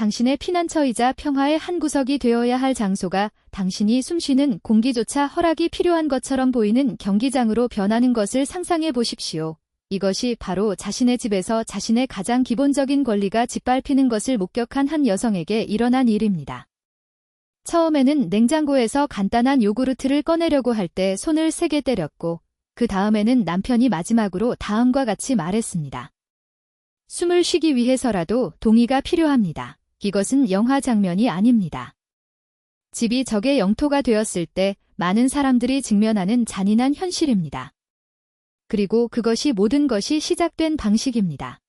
당신의 피난처이자 평화의 한 구석이 되어야 할 장소가 당신이 숨쉬는 공기조차 허락이 필요한 것처럼 보이는 경기장으로 변하는 것을 상상해 보십시오. 이것이 바로 자신의 집에서 자신의 가장 기본적인 권리가 짓밟히는 것을 목격한 한 여성에게 일어난 일입니다. 처음에는 냉장고에서 간단한 요구르트를 꺼내려고 할 때 손을 세게 때렸고, 그 다음에는 남편이 마지막으로 다음과 같이 말했습니다. 숨을 쉬기 위해서라도 동의가 필요합니다. 이것은 영화 장면이 아닙니다. 집이 적의 영토가 되었을 때 많은 사람들이 직면하는 잔인한 현실입니다. 그리고 그것이 모든 것이 시작된 방식입니다.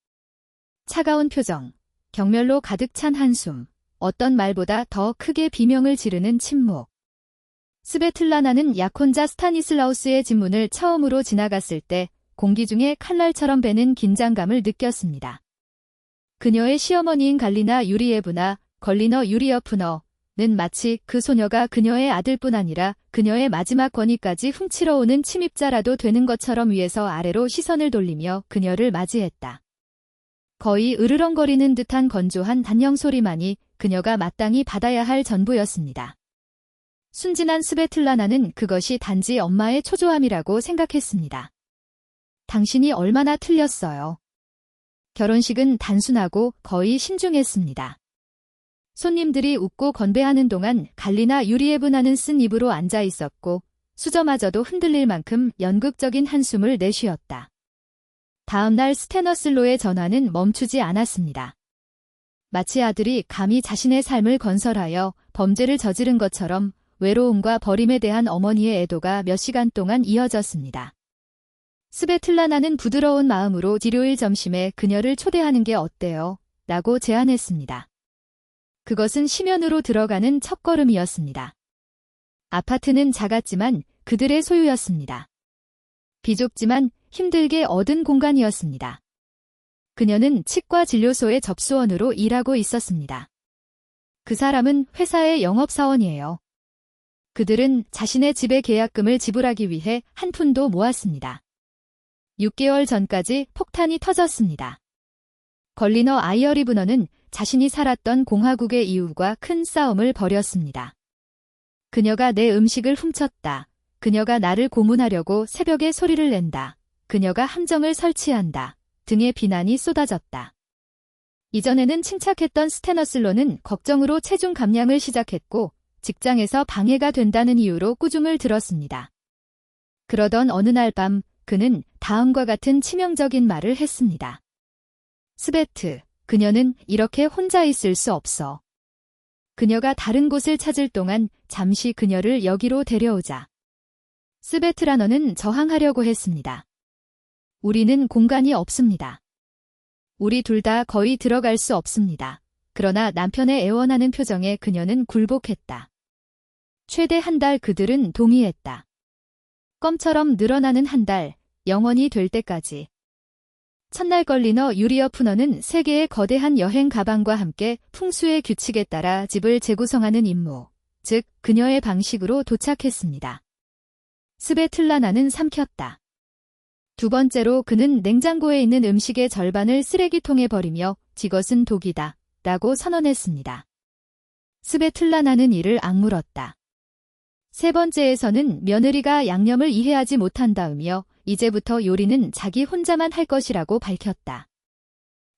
차가운 표정, 경멸로 가득 찬 한숨, 어떤 말보다 더 크게 비명을 지르는 침묵. 스베틀라나는 약혼자 스타니슬라우스의 집 문을 처음으로 지나갔을 때 공기 중에 칼날처럼 배는 긴장감을 느꼈습니다. 그녀의 시어머니인 갈리나 유리예브나 걸리너 유리여프너는 마치 그 소녀가 그녀의 아들뿐 아니라 그녀의 마지막 권위까지 훔치러 오는 침입자라도 되는 것처럼 위에서 아래로 시선을 돌리며 그녀를 맞이했다. 거의 으르렁거리는 듯한 건조한 단령 소리만이 그녀가 마땅히 받아야 할 전부였습니다. 순진한 스베틀라나는 그것이 단지 엄마의 초조함이라고 생각했습니다. 당신이 얼마나 틀렸어요. 결혼식은 단순하고 거의 신중했습니다. 손님들이 웃고 건배하는 동안 갈리나 유리예브나는 쓴 입으로 앉아 있었고 수저마저도 흔들릴 만큼 연극적인 한숨을 내쉬었다. 다음 날 스테너슬로의 전화는 멈추지 않았습니다. 마치 아들이 감히 자신의 삶을 건설하여 범죄를 저지른 것처럼 외로움과 버림에 대한 어머니의 애도가 몇 시간 동안 이어졌습니다. 스베틀라나는 부드러운 마음으로 일요일 점심에 그녀를 초대하는 게 어때요? 라고 제안했습니다. 그것은 심연으로 들어가는 첫걸음이었습니다. 아파트는 작았지만 그들의 소유였습니다. 비좁지만 힘들게 얻은 공간이었습니다. 그녀는 치과 진료소의 접수원으로 일하고 있었습니다. 그 사람은 회사의 영업사원이에요. 그들은 자신의 집의 계약금을 지불하기 위해 한 푼도 모았습니다. 6개월 전까지 폭탄이 터졌습니다. 걸리너 아이어리브너는 자신이 살았던 공화국의 이웃과 큰 싸움을 벌였습니다. 그녀가 내 음식을 훔쳤다. 그녀가 나를 고문하려고 새벽에 소리를 낸다. 그녀가 함정을 설치한다. 등의 비난이 쏟아졌다. 이전에는 침착했던 스테너슬로는 걱정으로 체중 감량을 시작했고 직장에서 방해가 된다는 이유로 꾸중을 들었습니다. 그러던 어느 날 밤 그는 다음과 같은 치명적인 말을 했습니다. 스베트, 그녀는 이렇게 혼자 있을 수 없어. 그녀가 다른 곳을 찾을 동안 잠시 그녀를 여기로 데려오자. 스베트라너는 저항하려고 했습니다. 우리는 공간이 없습니다. 우리 둘 다 거의 들어갈 수 없습니다. 그러나 남편의 애원하는 표정에 그녀는 굴복했다. 최대 한 달 그들은 동의했다. 껌처럼 늘어나는 한 달, 영원히 될 때까지. 첫날 걸리너 유리어프너는 세 개의 거대한 여행 가방과 함께 풍수의 규칙에 따라 집을 재구성하는 임무, 즉 그녀의 방식으로 도착했습니다. 스베틀라나는 삼켰다. 두 번째로 그는 냉장고에 있는 음식의 절반을 쓰레기통에 버리며 이것은 독이다 라고 선언했습니다. 스베틀라나는 이를 악물었다. 세 번째에서는 며느리가 양념을 이해하지 못한다으며 이제부터 요리는 자기 혼자만 할 것이라고 밝혔다.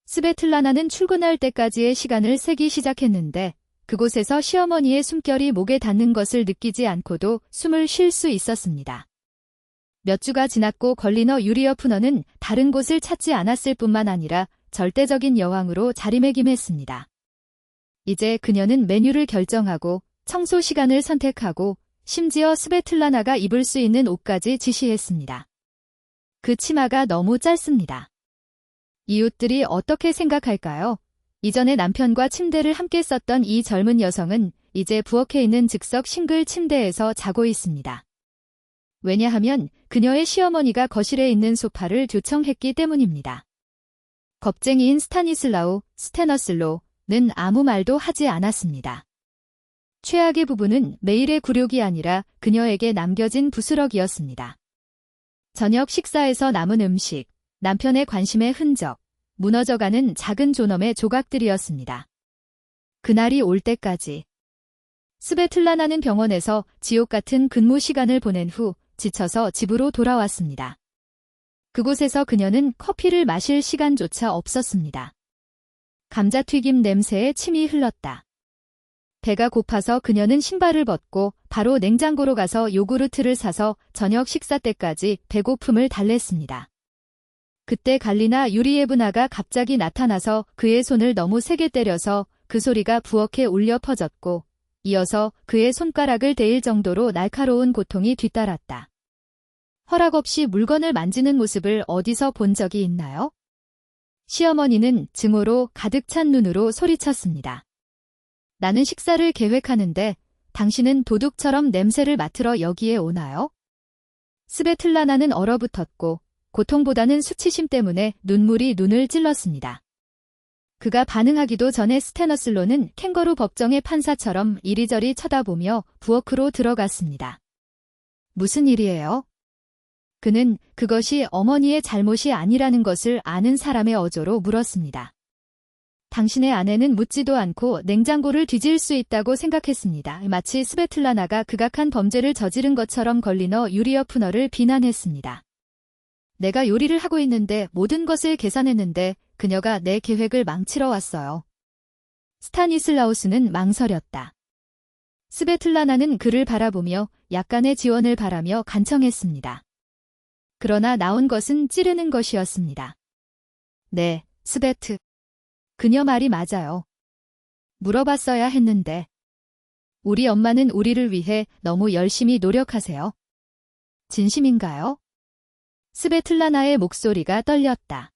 스베틀라나는 출근할 때까지의 시간을 세기 시작했는데 그곳에서 시어머니의 숨결이 목에 닿는 것을 느끼지 않고도 숨을 쉴 수 있었습니다. 몇 주가 지났고 걸리너 유리어프너는 다른 곳을 찾지 않았을 뿐만 아니라 절대적인 여왕으로 자리매김했습니다. 이제 그녀는 메뉴를 결정하고 청소 시간을 선택하고 심지어 스베틀라나가 입을 수 있는 옷까지 지시했습니다. 그 치마가 너무 짧습니다. 이웃들이 어떻게 생각할까요? 이전에 남편과 침대를 함께 썼던 이 젊은 여성은 이제 부엌에 있는 즉석 싱글 침대에서 자고 있습니다. 왜냐하면 그녀의 시어머니가 거실에 있는 소파를 요청했기 때문입니다. 겁쟁이인 스테너슬로는 아무 말도 하지 않았습니다. 최악의 부분은 매일의 굴욕이 아니라 그녀에게 남겨진 부스럭이었습니다. 저녁 식사에서 남은 음식, 남편의 관심의 흔적, 무너져가는 작은 존엄의 조각들이었습니다. 그날이 올 때까지. 스베틀라나는 병원에서 지옥 같은 근무 시간을 보낸 후 지쳐서 집으로 돌아왔습니다. 그곳에서 그녀는 커피를 마실 시간조차 없었습니다. 감자튀김 냄새에 침이 흘렀다. 배가 고파서 그녀는 신발을 벗고 바로 냉장고로 가서 요구르트를 사서 저녁 식사 때까지 배고픔을 달랬습니다. 그때 갈리나 유리예브나가 갑자기 나타나서 그의 손을 너무 세게 때려서 그 소리가 부엌에 울려 퍼졌고 이어서 그의 손가락을 데일 정도로 날카로운 고통이 뒤따랐다. 허락 없이 물건을 만지는 모습을 어디서 본 적이 있나요? 시어머니는 증오로 가득 찬 눈으로 소리쳤습니다. 나는 식사를 계획하는데 당신은 도둑처럼 냄새를 맡으러 여기에 오나요? 스베틀라나는 얼어붙었고 고통보다는 수치심 때문에 눈물이 눈을 찔렀습니다. 그가 반응하기도 전에 스테너슬로는 캥거루 법정의 판사처럼 이리저리 쳐다보며 부엌으로 들어갔습니다. 무슨 일이에요? 그는 그것이 어머니의 잘못이 아니라는 것을 아는 사람의 어조로 물었습니다. 당신의 아내는 묻지도 않고 냉장고를 뒤질 수 있다고 생각했습니다. 마치 스베틀라나가 극악한 범죄를 저지른 것처럼 걸리너 유리어프너를 비난했습니다. 내가 요리를 하고 있는데 모든 것을 계산했는데 그녀가 내 계획을 망치러 왔어요. 스타니슬라우스는 망설였다. 스베틀라나는 그를 바라보며 약간의 지원을 바라며 간청했습니다. 그러나 나온 것은 찌르는 것이었습니다. 네, 스베트. 그녀 말이 맞아요. 물어봤어야 했는데. 우리 엄마는 우리를 위해 너무 열심히 노력하세요. 진심인가요? 스베틀라나의 목소리가 떨렸다.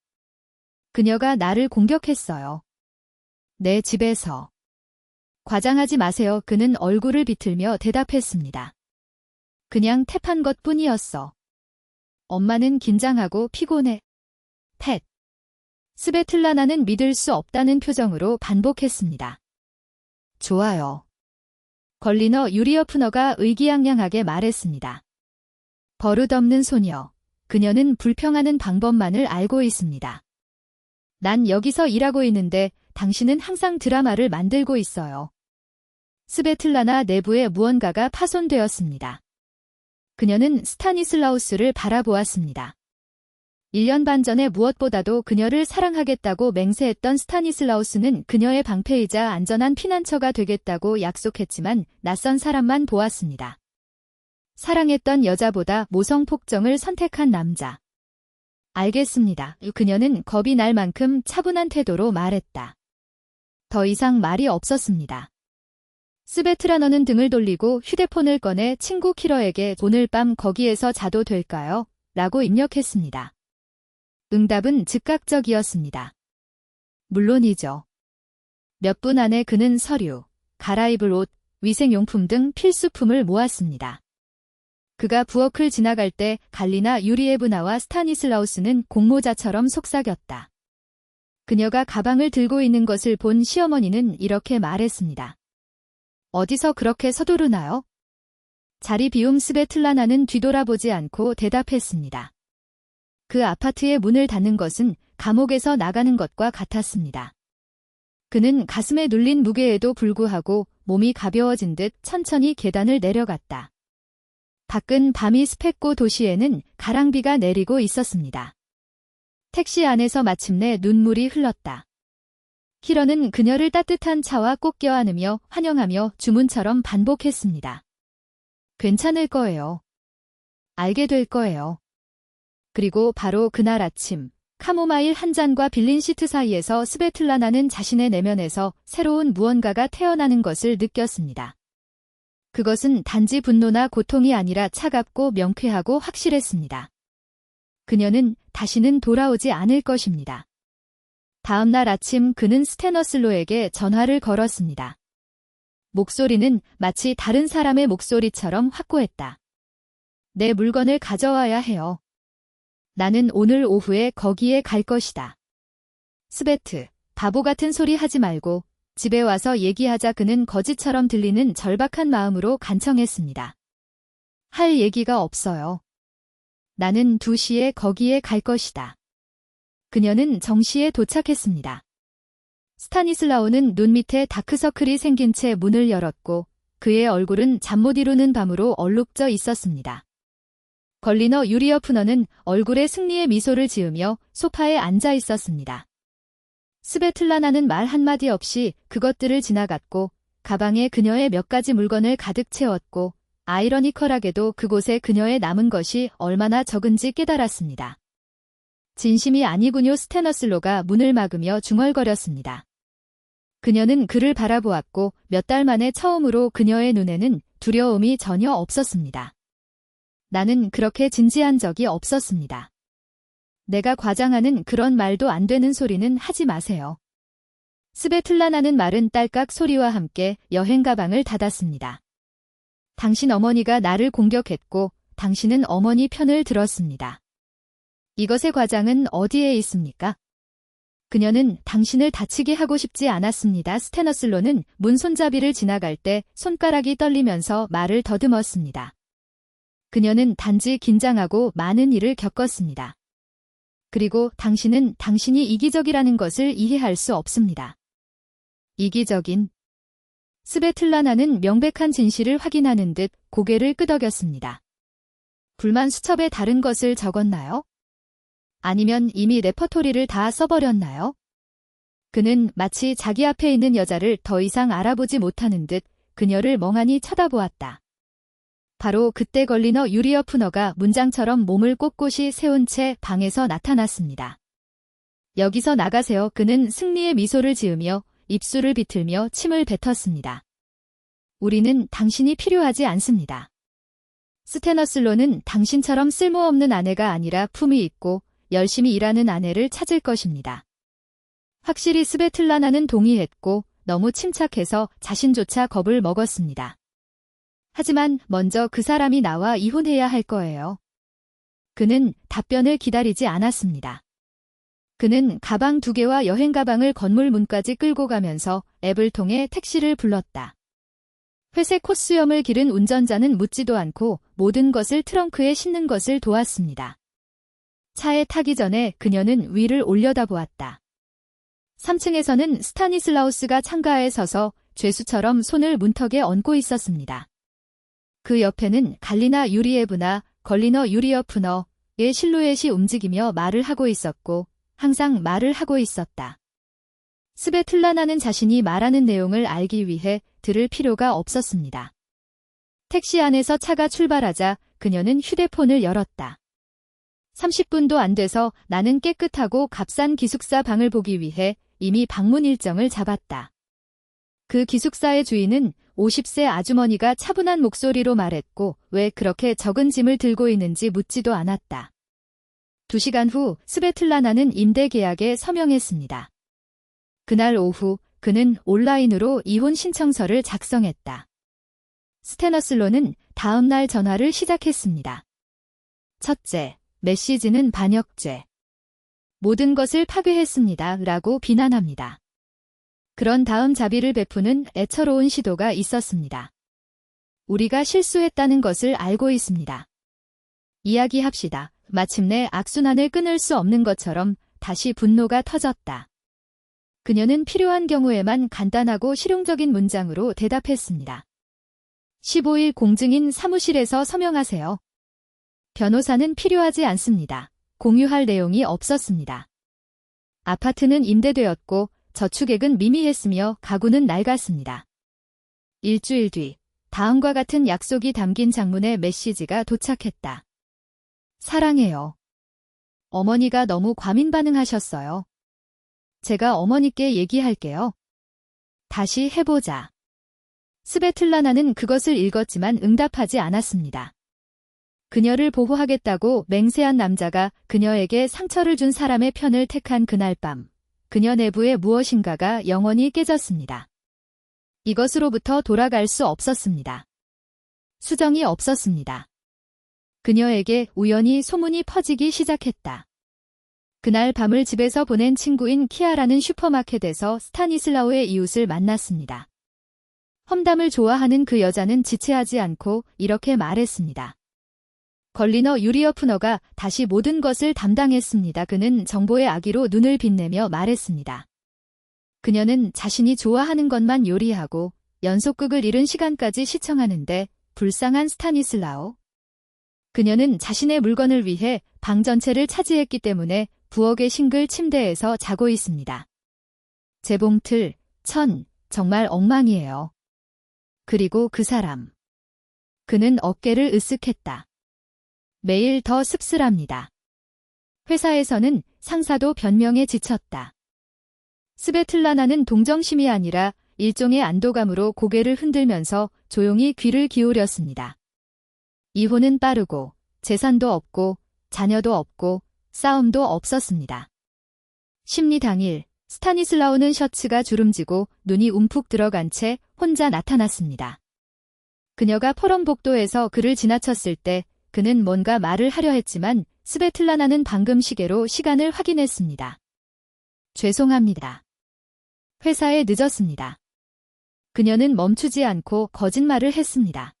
그녀가 나를 공격했어요. 내 집에서. 과장하지 마세요. 그는 얼굴을 비틀며 대답했습니다. 그냥 탭한 것뿐이었어. 엄마는 긴장하고 피곤해. 팻. 스베틀라나는 믿을 수 없다는 표정으로 반복했습니다. 좋아요. 걸리너 유리어프너가 의기양양하게 말했습니다. 버릇없는 소녀. 그녀는 불평하는 방법만을 알고 있습니다. 난 여기서 일하고 있는데 당신은 항상 드라마를 만들고 있어요. 스베틀라나 내부에 무언가가 파손되었습니다. 그녀는 스타니슬라우스를 바라보았습니다. 1년 반 전에 무엇보다도 그녀를 사랑하겠다고 맹세했던 스타니슬라우스는 그녀의 방패이자 안전한 피난처가 되겠다고 약속했지만 낯선 사람만 보았습니다. 사랑했던 여자보다 모성폭정을 선택한 남자. 알겠습니다. 그녀는 겁이 날 만큼 차분한 태도로 말했다. 더 이상 말이 없었습니다. 스베트라너는 등을 돌리고 휴대폰을 꺼내 친구 키러에게 오늘 밤 거기에서 자도 될까요? 라고 입력했습니다. 응답은 즉각적이었습니다. 물론이죠. 몇 분 안에 그는 서류, 갈아입을 옷, 위생용품 등 필수품을 모았습니다. 그가 부엌을 지나갈 때 갈리나 유리에브나와 스타니슬라우스는 공모자처럼 속삭였다. 그녀가 가방을 들고 있는 것을 본 시어머니는 이렇게 말했습니다. 어디서 그렇게 서두르나요? 자리 비움 스베틀라나는 뒤돌아보지 않고 대답했습니다. 그 아파트의 문을 닫는 것은 감옥에서 나가는 것과 같았습니다. 그는 가슴에 눌린 무게에도 불구하고 몸이 가벼워진 듯 천천히 계단을 내려갔다. 밖은 밤이 습했고 도시에는 가랑비가 내리고 있었습니다. 택시 안에서 마침내 눈물이 흘렀다. 키러는 그녀를 따뜻한 차와 꼭 껴안으며 환영하며 주문처럼 반복했습니다. 괜찮을 거예요. 알게 될 거예요. 그리고 바로 그날 아침, 카모마일 한 잔과 빌린 시트 사이에서 스베틀라나는 자신의 내면에서 새로운 무언가가 태어나는 것을 느꼈습니다. 그것은 단지 분노나 고통이 아니라 차갑고 명쾌하고 확실했습니다. 그녀는 다시는 돌아오지 않을 것입니다. 다음 날 아침 그는 스테너슬로에게 전화를 걸었습니다. 목소리는 마치 다른 사람의 목소리처럼 확고했다. 내 물건을 가져와야 해요. 나는 오늘 오후에 거기에 갈 것이다. 스베트, 바보 같은 소리 하지 말고 집에 와서 얘기하자. 그는 거짓처럼 들리는 절박한 마음으로 간청했습니다. 할 얘기가 없어요. 나는 2시에 거기에 갈 것이다. 그녀는 정시에 도착했습니다. 스타니슬라오는 눈 밑에 다크서클이 생긴 채 문을 열었고 그의 얼굴은 잠 못 이루는 밤으로 얼룩져 있었습니다. 걸리너 유리어프너는 얼굴에 승리의 미소를 지으며 소파에 앉아 있었습니다. 스베틀라나는 말 한마디 없이 그것들을 지나갔고 가방에 그녀의 몇 가지 물건을 가득 채웠고 아이러니컬하게도 그곳에 그녀의 남은 것이 얼마나 적은지 깨달았습니다. 진심이 아니군요. 스테너슬로가 문을 막으며 중얼거렸습니다. 그녀는 그를 바라보았고 몇 달 만에 처음으로 그녀의 눈에는 두려움이 전혀 없었습니다. 나는 그렇게 진지한 적이 없었습니다. 내가 과장하는 그런 말도 안 되는 소리는 하지 마세요. 스베틀라나는 마른 딸깍 소리와 함께 여행 가방을 닫았습니다. 당신 어머니가 나를 공격했고 당신은 어머니 편을 들었습니다. 이것의 과장은 어디에 있습니까? 그녀는 당신을 다치게 하고 싶지 않았습니다. 스테너슬로는 문 손잡이를 지나갈 때 손가락이 떨리면서 말을 더듬었습니다. 그녀는 단지 긴장하고 많은 일을 겪었습니다. 그리고 당신은 당신이 이기적이라는 것을 이해할 수 없습니다. 이기적인. 스베틀라나는 명백한 진실을 확인하는 듯 고개를 끄덕였습니다. 불만 수첩에 다른 것을 적었나요? 아니면 이미 레퍼토리를 다 써버렸나요? 그는 마치 자기 앞에 있는 여자를 더 이상 알아보지 못하는 듯 그녀를 멍하니 쳐다보았다. 바로 그때 걸리너 유리어프너가 문장처럼 몸을 꼿꼿이 세운 채 방에서 나타났습니다. 여기서 나가세요. 그는 승리의 미소를 지으며 입술을 비틀며 침을 뱉었습니다. 우리는 당신이 필요하지 않습니다. 스테너슬로는 당신처럼 쓸모없는 아내가 아니라 품이 있고 열심히 일하는 아내를 찾을 것입니다. 확실히 스베틀라나는 동의했고 너무 침착해서 자신조차 겁을 먹었습니다. 하지만 먼저 그 사람이 나와 이혼해야 할 거예요. 그는 답변을 기다리지 않았습니다. 그는 가방 2개와 여행 가방을 건물 문까지 끌고 가면서 앱을 통해 택시를 불렀다. 회색 콧수염을 기른 운전자는 묻지도 않고 모든 것을 트렁크에 싣는 것을 도왔습니다. 차에 타기 전에 그녀는 위를 올려다보았다. 3층에서는 스타니슬라우스가 창가에 서서 죄수처럼 손을 문턱에 얹고 있었습니다. 그 옆에는 갈리나 유리에브나 걸리너 유리어프너의 실루엣이 움직이며 말을 하고 있었고 항상 말을 하고 있었다. 스베틀라나는 자신이 말하는 내용을 알기 위해 들을 필요가 없었습니다. 택시 안에서 차가 출발하자 그녀는 휴대폰을 열었다. 30분도 안 돼서 나는 깨끗하고 값싼 기숙사 방을 보기 위해 이미 방문 일정을 잡았다. 그 기숙사의 주인은 50세 아주머니가 차분한 목소리로 말했고 왜 그렇게 적은 짐을 들고 있는지 묻지도 않았다. 2시간 후 스베틀라나는 임대 계약에 서명했습니다. 그날 오후 그는 온라인으로 이혼 신청서를 작성했다. 스테너슬로는 다음 날 전화를 시작했습니다. 첫째, 메시지는 반역죄. 모든 것을 파괴했습니다. 라고 비난합니다. 그런 다음 자비를 베푸는 애처로운 시도가 있었습니다. 우리가 실수했다는 것을 알고 있습니다. 이야기합시다. 마침내 악순환을 끊을 수 없는 것처럼 다시 분노가 터졌다. 그녀는 필요한 경우에만 간단하고 실용적인 문장으로 대답했습니다. 15일 공증인 사무실에서 서명하세요. 변호사는 필요하지 않습니다. 공유할 내용이 없었습니다. 아파트는 임대되었고 저축액은 미미했으며 가구는 낡았습니다. 일주일 뒤 다음과 같은 약속이 담긴 장문의 메시지가 도착했다. 사랑해요. 어머니가 너무 과민 반응하셨어요. 제가 어머니께 얘기할게요. 다시 해보자. 스베틀라나는 그것을 읽었지만 응답하지 않았습니다. 그녀를 보호하겠다고 맹세한 남자가 그녀에게 상처를 준 사람의 편을 택한 그날 밤, 그녀 내부에 무엇인가가 영원히 깨졌습니다. 이것으로부터 돌아갈 수 없었습니다. 수정이 없었습니다. 그녀에게 우연히 소문이 퍼지기 시작했다. 그날 밤을 집에서 보낸 친구인 키아라는 슈퍼마켓에서 스타니슬라오의 이웃을 만났습니다. 험담을 좋아하는 그 여자는 지체하지 않고 이렇게 말했습니다. 걸리너 유리어프너가 다시 모든 것을 담당했습니다. 그는 정보의 아기로 눈을 빛내며 말했습니다. 그녀는 자신이 좋아하는 것만 요리하고 연속극을 이른 시간까지 시청하는데 불쌍한 스타니슬라오. 그녀는 자신의 물건을 위해 방 전체를 차지했기 때문에 부엌의 싱글 침대에서 자고 있습니다. 재봉틀, 천, 정말 엉망이에요. 그리고 그 사람. 그는 어깨를 으쓱했다. 매일 더 씁쓸합니다. 회사에서는 상사도 변명에 지쳤다. 스베틀라나는 동정심이 아니라 일종의 안도감으로 고개를 흔들면서 조용히 귀를 기울였습니다. 이혼은 빠르고 재산도 없고 자녀도 없고 싸움도 없었습니다. 심리 당일 스타니슬라우는 셔츠가 주름지고 눈이 움푹 들어간 채 혼자 나타났습니다. 그녀가 포럼 복도에서 그를 지나쳤을 때 그는 뭔가 말을 하려 했지만 스베틀라나는 방금 시계로 시간을 확인했습니다. 죄송합니다. 회사에 늦었습니다. 그녀는 멈추지 않고 거짓말을 했습니다.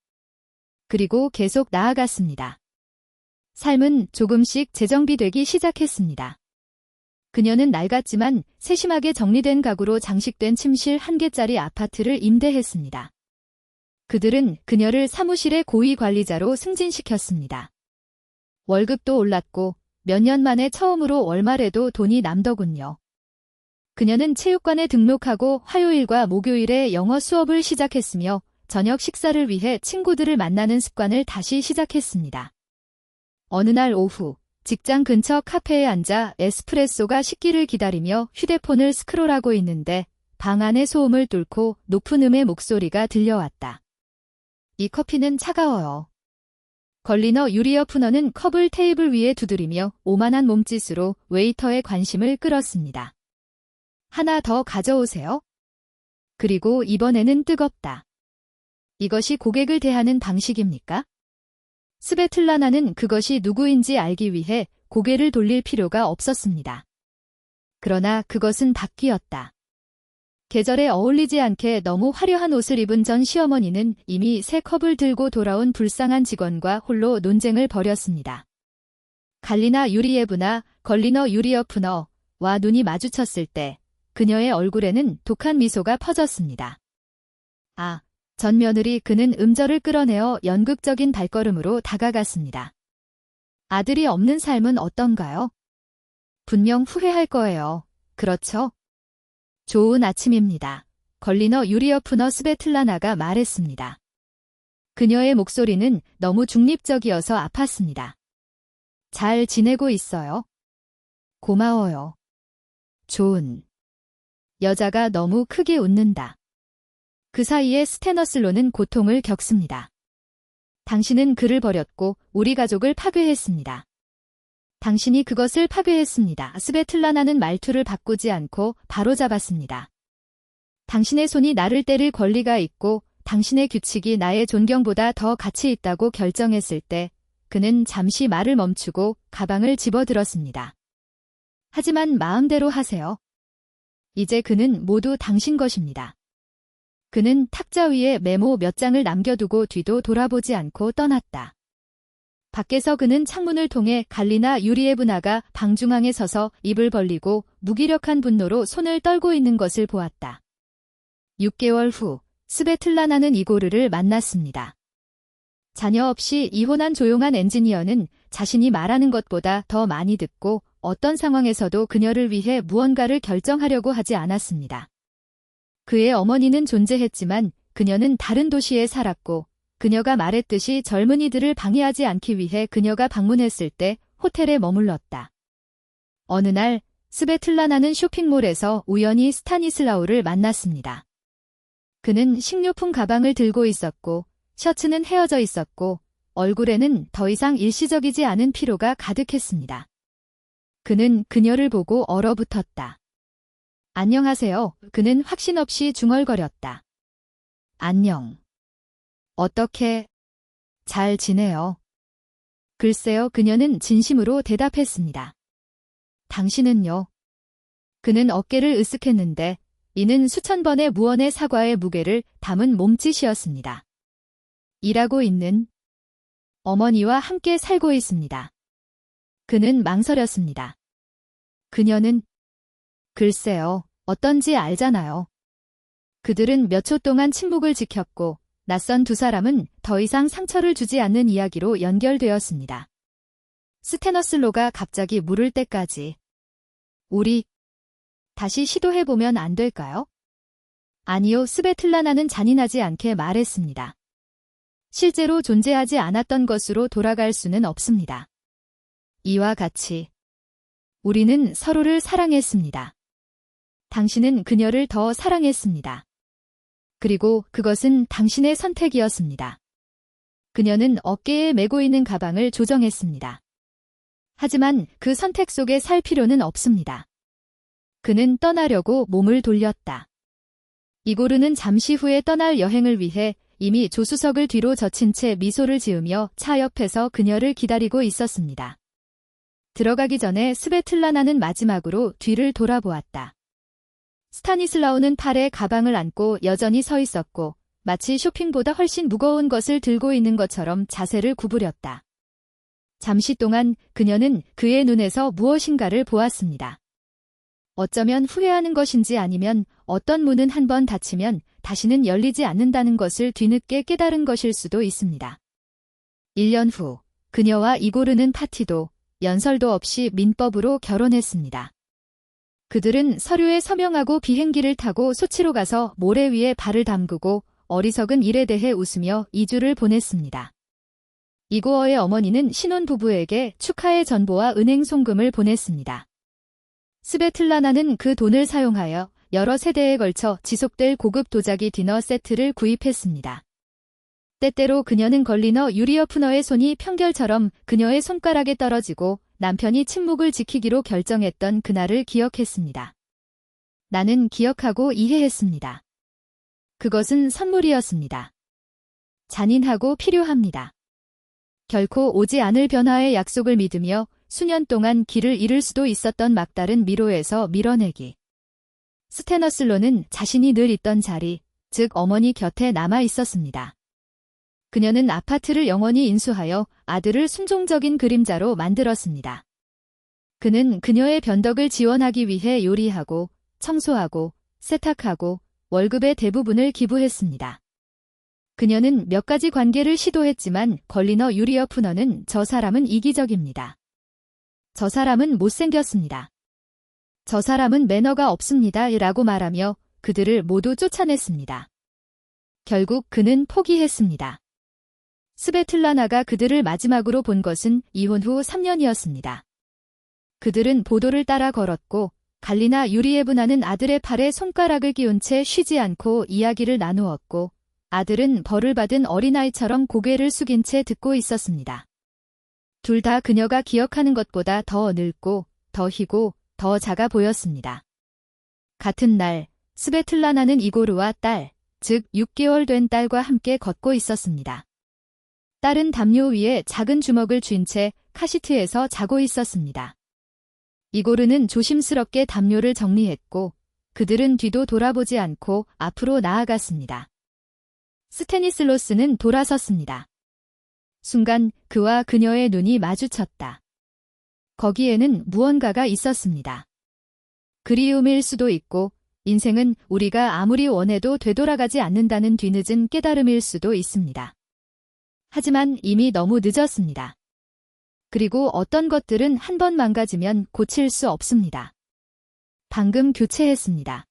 그리고 계속 나아갔습니다. 삶은 조금씩 재정비되기 시작했습니다. 그녀는 낡았지만 세심하게 정리된 가구로 장식된 침실 1개짜리 아파트를 임대했습니다. 그들은 그녀를 사무실의 고위 관리자로 승진시켰습니다. 월급도 올랐고 몇 년 만에 처음으로 월말에도 돈이 남더군요. 그녀는 체육관에 등록하고 화요일과 목요일에 영어 수업을 시작했으며 저녁 식사를 위해 친구들을 만나는 습관을 다시 시작했습니다. 어느 날 오후 직장 근처 카페에 앉아 에스프레소가 식기를 기다리며 휴대폰을 스크롤하고 있는데 방 안의 소음을 뚫고 높은 음의 목소리가 들려왔다. 이 커피는 차가워요. 걸리너 유리 오프너는 컵을 테이블 위에 두드리며 오만한 몸짓으로 웨이터의 관심을 끌었습니다. 하나 더 가져오세요. 그리고 이번에는 뜨겁다. 이것이 고객을 대하는 방식입니까? 스베틀라나는 그것이 누구인지 알기 위해 고개를 돌릴 필요가 없었습니다. 그러나 그것은 바뀌었다. 계절에 어울리지 않게 너무 화려한 옷을 입은 전 시어머니는 이미 새 컵을 들고 돌아온 불쌍한 직원과 홀로 논쟁을 벌였습니다. 갈리나 유리예브나 걸리너 유리어프너와 눈이 마주쳤을 때 그녀의 얼굴에는 독한 미소가 퍼졌습니다. 아, 전 며느리 그는 음절을 끌어내어 연극적인 발걸음으로 다가갔습니다. 아들이 없는 삶은 어떤가요? 분명 후회할 거예요. 그렇죠? 좋은 아침입니다. 걸리너 유리어프너 스베틀라나가 말했습니다. 그녀의 목소리는 너무 중립적이어서 아팠습니다. 잘 지내고 있어요? 고마워요. 좋은. 여자가 너무 크게 웃는다. 그 사이에 스테너슬로는 고통을 겪습니다. 당신은 그를 버렸고 우리 가족을 파괴했습니다. 당신이 그것을 파괴했습니다. 스베틀라나는 말투를 바꾸지 않고 바로잡았습니다. 당신의 손이 나를 때릴 권리가 있고 당신의 규칙이 나의 존경보다 더 가치 있다고 결정했을 때 그는 잠시 말을 멈추고 가방을 집어들었습니다. 하지만 마음대로 하세요. 이제 그는 모두 당신 것입니다. 그는 탁자 위에 메모 몇 장을 남겨두고 뒤도 돌아보지 않고 떠났다. 밖에서 그는 창문을 통해 갈리나 유리에브나가 방중앙에 서서 입을 벌리고 무기력한 분노로 손을 떨고 있는 것을 보았다. 6개월 후 스베틀라나는 이고르를 만났습니다. 자녀 없이 이혼한 조용한 엔지니어는 자신이 말하는 것보다 더 많이 듣고 어떤 상황에서도 그녀를 위해 무언가를 결정하려고 하지 않았습니다. 그의 어머니는 존재했지만 그녀는 다른 도시에 살았고 그녀가 말했듯이 젊은이들을 방해하지 않기 위해 그녀가 방문했을 때 호텔에 머물렀다. 어느 날 스베틀라나는 쇼핑몰에서 우연히 스타니슬라우를 만났습니다. 그는 식료품 가방을 들고 있었고 셔츠는 헤어져 있었고 얼굴에는 더 이상 일시적이지 않은 피로가 가득했습니다. 그는 그녀를 보고 얼어붙었다. 안녕하세요. 그는 확신 없이 중얼거렸다. 안녕. 어떻게 잘 지내요? 글쎄요. 그녀는 진심으로 대답했습니다. 당신은요? 그는 어깨를 으쓱했는데 이는 수천 번의 무언의 사과의 무게를 담은 몸짓이었습니다. 일하고 있는 어머니와 함께 살고 있습니다. 그는 망설였습니다. 그녀는 글쎄요. 어떤지 알잖아요. 그들은 몇 초 동안 침묵을 지켰고 낯선 두 사람은 더 이상 상처를 주지 않는 이야기로 연결되었습니다. 스테너슬로가 갑자기 물을 때까지 우리 다시 시도해보면 안 될까요? 아니요, 스베틀라나는 잔인하지 않게 말했습니다. 실제로 존재하지 않았던 것으로 돌아갈 수는 없습니다. 이와 같이 우리는 서로를 사랑했습니다. 당신은 그녀를 더 사랑했습니다. 그리고 그것은 당신의 선택이었습니다. 그녀는 어깨에 메고 있는 가방을 조정했습니다. 하지만 그 선택 속에 살 필요는 없습니다. 그는 떠나려고 몸을 돌렸다. 이고르는 잠시 후에 떠날 여행을 위해 이미 조수석을 뒤로 젖힌 채 미소를 지으며 차 옆에서 그녀를 기다리고 있었습니다. 들어가기 전에 스베틀라나는 마지막으로 뒤를 돌아보았다. 스타니슬라오는 팔에 가방을 안고 여전히 서 있었고 마치 쇼핑보다 훨씬 무거운 것을 들고 있는 것처럼 자세를 구부렸다. 잠시 동안 그녀는 그의 눈에서 무엇인가를 보았습니다. 어쩌면 후회하는 것인지 아니면 어떤 문은 한번 닫히면 다시는 열리지 않는다는 것을 뒤늦게 깨달은 것일 수도 있습니다. 1년 후 그녀와 이고르는 파티도 연설도 없이 민법으로 결혼했습니다. 그들은 서류에 서명하고 비행기를 타고 소치로 가서 모래 위에 발을 담그고 어리석은 일에 대해 웃으며 2주를 보냈습니다. 이고어의 어머니는 신혼부부에게 축하의 전보와 은행 송금을 보냈습니다. 스베틀라나는 그 돈을 사용하여 여러 세대에 걸쳐 지속될 고급 도자기 디너 세트를 구입했습니다. 때때로 그녀는 걸리너 유리어프너의 손이 평결처럼 그녀의 손가락에 떨어지고 남편이 침묵을 지키기로 결정했던 그날을 기억했습니다. 나는 기억하고 이해했습니다. 그것은 선물이었습니다. 잔인하고 필요합니다. 결코 오지 않을 변화의 약속을 믿으며 수년 동안 길을 잃을 수도 있었던 막다른 미로에서 밀어내기. 스테너슬로는 자신이 늘 있던 자리, 즉 어머니 곁에 남아 있었습니다. 그녀는 아파트를 영원히 인수하여 아들을 순종적인 그림자로 만들었습니다. 그는 그녀의 변덕을 지원하기 위해 요리하고 청소하고 세탁하고 월급의 대부분을 기부했습니다. 그녀는 몇 가지 관계를 시도했지만 걸리너 유리어프너는 저 사람은 이기적입니다. 저 사람은 못생겼습니다. 저 사람은 매너가 없습니다. 라고 말하며 그들을 모두 쫓아냈습니다. 결국 그는 포기했습니다. 스베틀라나가 그들을 마지막으로 본 것은 이혼 후 3년이었습니다. 그들은 보도를 따라 걸었고 갈리나 유리에브나는 아들의 팔에 손가락을 끼운 채 쉬지 않고 이야기를 나누었고 아들은 벌을 받은 어린아이처럼 고개를 숙인 채 듣고 있었습니다. 둘 다 그녀가 기억하는 것보다 더 늙고 더 희고 더 작아 보였습니다. 같은 날 스베틀라나는 이고르와 딸, 즉 6개월 된 딸과 함께 걷고 있었습니다. 딸은 담요 위에 작은 주먹을 쥔 채 카시트에서 자고 있었습니다. 이고르는 조심스럽게 담요를 정리했고 그들은 뒤도 돌아보지 않고 앞으로 나아갔습니다. 스테니슬로스는 돌아섰습니다. 순간 그와 그녀의 눈이 마주쳤다. 거기에는 무언가가 있었습니다. 그리움일 수도 있고 인생은 우리가 아무리 원해도 되돌아가지 않는다는 뒤늦은 깨달음일 수도 있습니다. 하지만 이미 너무 늦었습니다. 그리고 어떤 것들은 한 번 망가지면 고칠 수 없습니다. 방금 교체했습니다.